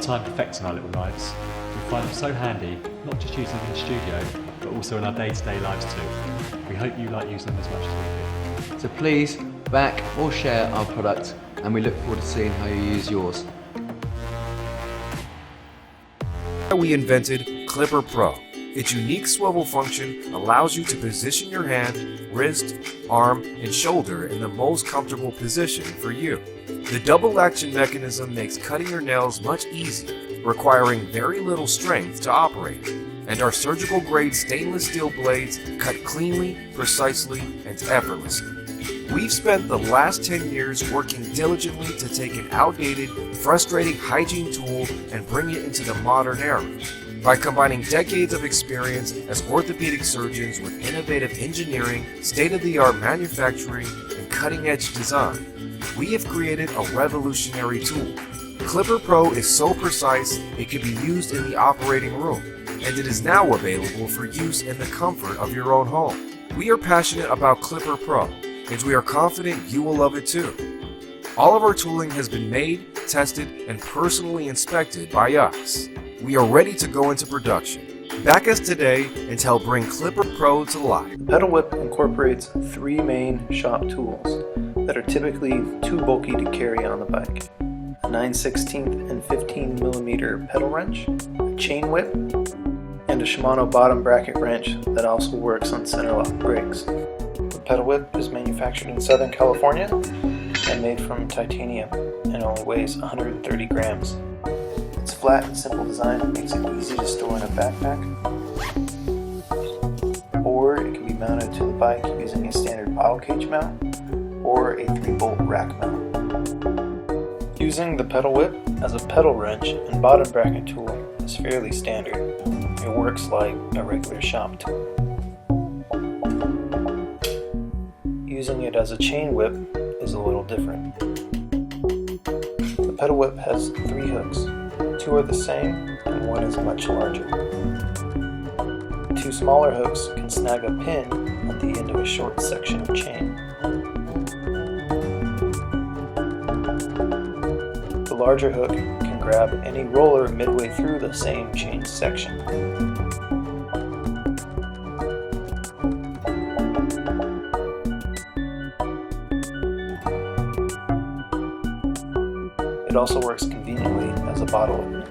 time perfecting our little knives. We find them so handy, not just using them in the studio, but also in our day-to-day lives too. We hope you like using them as much as we do. So please back or share our product, and we look forward to seeing how you use yours. We invented Clipper Pro. Its unique swivel function allows you to position your hand, wrist, arm, and shoulder in the most comfortable position for you. The double action mechanism makes cutting your nails much easier, requiring very little strength to operate. And our surgical grade stainless steel blades cut cleanly, precisely, and effortlessly. We've spent the last 10 years working diligently to take an outdated, frustrating hygiene tool and bring it into the modern era. By combining decades of experience as orthopedic surgeons with innovative engineering, state-of-the-art manufacturing, and cutting-edge design, we have created a revolutionary tool. Clipper Pro is so precise it can be used in the operating room, and it is now available for use in the comfort of your own home. We are passionate about Clipper Pro, and we are confident you will love it too. All of our tooling has been made, tested, and personally inspected by us. We are ready to go into production. Back us today and help bring Clipper Pro to life. The pedal whip incorporates 3 main shop tools that are typically too bulky to carry on the bike. A 9/16 and 15mm pedal wrench, a chain whip, and a Shimano bottom bracket wrench that also works on center lock brakes. The pedal whip is manufactured in Southern California and made from titanium and only weighs 130 grams. Its flat and simple design makes it easy to store in a backpack, or it can be mounted to the bike using a standard bottle cage mount or a 3-bolt rack mount. Using the pedal whip as a pedal wrench and bottom bracket tool is fairly standard. It works like a regular shop tool. Using it as a chain whip is a little different. The pedal whip has 3 hooks. 2 are the same and 1 is much larger. 2 smaller hooks can snag a pin at the end of a short section of chain. The larger hook can grab any roller midway through the same chain section. It also works conveniently as a bottle opener.